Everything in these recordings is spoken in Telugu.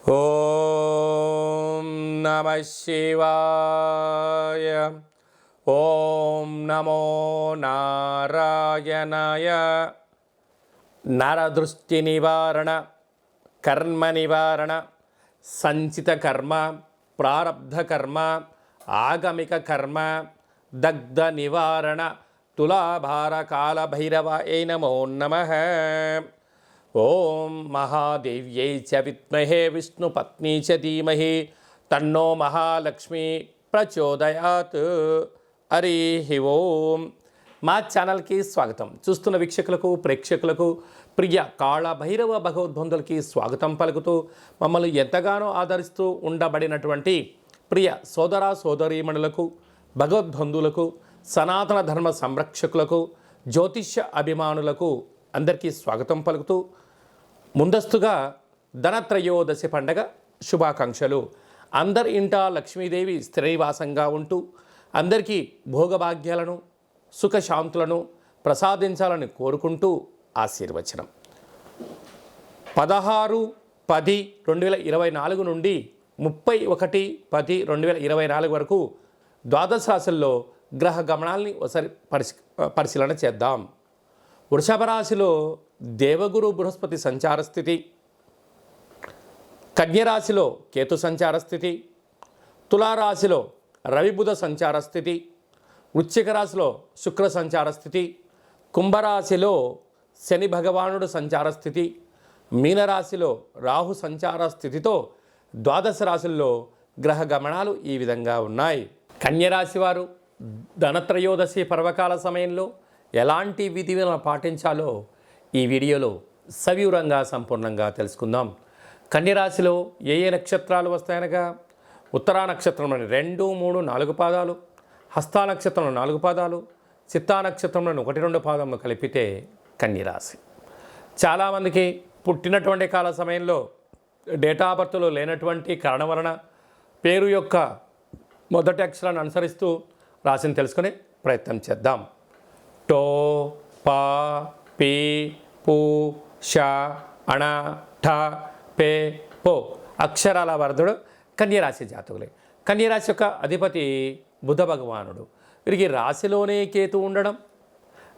ఓం నమ శివాయ. ఓం నమో నారాయణాయ. నరదృష్టి నివారణ, కర్మ నివారణ, సంచిత కర్మ, ప్రారబ్ధ కర్మ, ఆగమిక కర్మ, దగ్ధ నివారణ, తులాభార కాల భైరవాయ నమో నమః. ఓం మహాదేవ్యై చ విద్మహే విష్ణుపత్నీ చ ధీమహి తన్నో మహాలక్ష్మి ప్రచోదయాత్. హరి ఓం. మా ఛానల్కి స్వాగతం. చూస్తున్న వీక్షకులకు, ప్రేక్షకులకు, ప్రియ కాళ భైరవ భగవద్బంధులకి స్వాగతం పలుకుతూ మమ్మల్ని ఎంతగానో ఆదరిస్తూ ఉండబడినటువంటి ప్రియ సోదర సోదరీమణులకు, భగవద్బంధువులకు, సనాతన ధర్మ సంరక్షకులకు, జ్యోతిష్య అభిమానులకు అందరికీ స్వాగతం పలుకుతూ ముందస్తుగా ధనత్రయోదశి పండగ శుభాకాంక్షలు. అందరి ఇంట లక్ష్మీదేవి స్థిరనివాసంగా ఉంటూ అందరికీ భోగభాగ్యాలను, సుఖశాంతులను ప్రసాదించాలని కోరుకుంటూ ఆశీర్వచనం. 16/10/2024 నుండి 31/10/2024 వరకు ద్వాదశ రాశుల్లో గ్రహ గమనాల్ని ఒకసారి పరిశీలన చేద్దాం. వృషభ రాశిలో దేవగురు బృహస్పతి సంచార స్థితి, కన్యరాశిలో కేతు సంచార స్థితి, తులారాశిలో రవి బుధ సంచార స్థితి, వృశ్చిక రాశిలో శుక్ర సంచార స్థితి, కుంభరాశిలో శని భగవానుడు సంచార స్థితి, మీనరాశిలో రాహు సంచార స్థితితో ద్వాదశ రాశుల్లో గ్రహ గమనాలు ఈ విధంగా ఉన్నాయి. కన్యరాశి వారు ధనత్రయోదశి పర్వకాల సమయంలో ఎలాంటి విధులను పాటించాలో ఈ వీడియోలో సవివరంగా సంపూర్ణంగా తెలుసుకుందాం. కన్యరాశిలో ఏ ఏ నక్షత్రాలు వస్తాయనగా ఉత్తరా నక్షత్రంలోని 2, 3, 4 పాదాలు, హస్తా నక్షత్రంలో 4 పాదాలు, చిత్తా నక్షత్రంలోని 1, 2 పాదములు కలిపితే కన్యరాశి. చాలామందికి పుట్టినటువంటి కాల సమయంలో డేటా బర్త్లో లేనటువంటి కారణం వలన పేరు యొక్క మొదటి అక్షరాన్ని అనుసరిస్తూ రాశిని తెలుసుకునే ప్రయత్నం చేద్దాం. టో, పా, పీ, పు, ష, అణ, ఠ, పే, పో అక్షరాల వరదుడు కన్యరాశి జాతకులే. కన్యరాశి యొక్క అధిపతి బుధ భగవానుడు. వీరికి రాశిలోనే కేతు ఉండడం,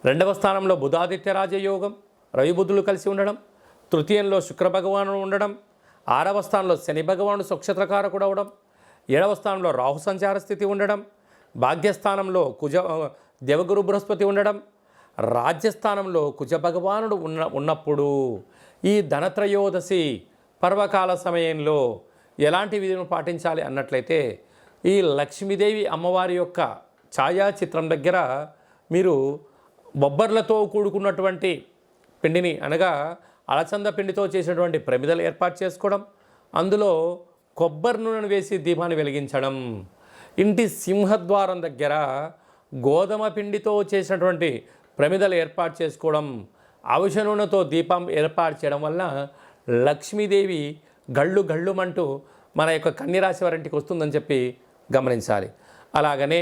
2వ స్థానంలో బుధాదిత్య రాజయోగం, రవి బుధులు కలిసి ఉండడం, తృతీయంలో శుక్ర భగవానుడు ఉండడం, 6వ స్థానంలో శని భగవానుడు స్వక్షత్రకారకుడు అవడం, 7వ స్థానంలో రాహు సంచార స్థితి ఉండడం, భాగ్యస్థానంలో దేవగురు బృహస్పతి ఉండడం, రాజ్యస్థానంలో కుజ భగవానుడు ఉన్నప్పుడు ఈ ధనత్రయోదశి పర్వకాల సమయంలో ఎలాంటి విధులను పాటించాలి అన్నట్లయితే ఈ లక్ష్మీదేవి అమ్మవారి యొక్క ఛాయాచిత్రం దగ్గర మీరు బొబ్బర్లతో కూడుకున్నటువంటి పిండిని అనగా అలచంద పిండితో చేసినటువంటి ప్రమిదలు ఏర్పాటు చేసుకోవడం, అందులో కొబ్బరి నూనెను వేసి దీపాన్ని వెలిగించడం, ఇంటి సింహద్వారం దగ్గర గోధుమ పిండితో చేసినటువంటి ప్రమిదలు ఏర్పాటు చేసుకోవడం, అవిస నూనెతో దీపం ఏర్పాటు చేయడం వల్ల లక్ష్మీదేవి గళ్ళు గళ్ళుమంటూ మన యొక్క కన్యరాశి వారింటికి వస్తుందని చెప్పి గమనించాలి. అలాగనే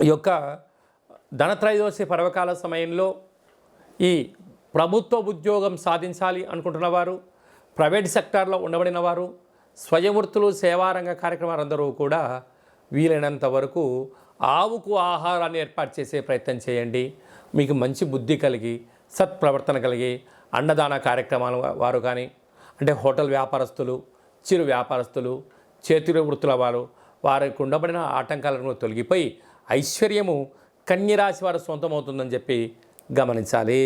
ఈ యొక్క ధనత్రయోదశి పర్వకాల సమయంలో ఈ ప్రభుత్వ ఉద్యోగం సాధించాలి అనుకుంటున్న వారు, ప్రైవేట్ సెక్టార్లో ఉండబడిన వారు, స్వయం వృత్తులు, సేవారంగ కార్యక్రమాలందరూ కూడా వీలైనంత వరకు ఆవుకు ఆహారాన్ని ఏర్పాటు చేసే ప్రయత్నం చేయండి. మీకు మంచి బుద్ధి కలిగి, సత్ప్రవర్తన కలిగి అన్నదాన కార్యక్రమాల వారు కానీ, అంటే హోటల్ వ్యాపారస్తులు, చిరు వ్యాపారస్తులు, చేతి వృత్తుల వారికి ఉండబడిన ఆటంకాలను తొలగిపోయి ఐశ్వర్యము కన్యరాశి వారు సొంతమవుతుందని చెప్పి గమనించాలి.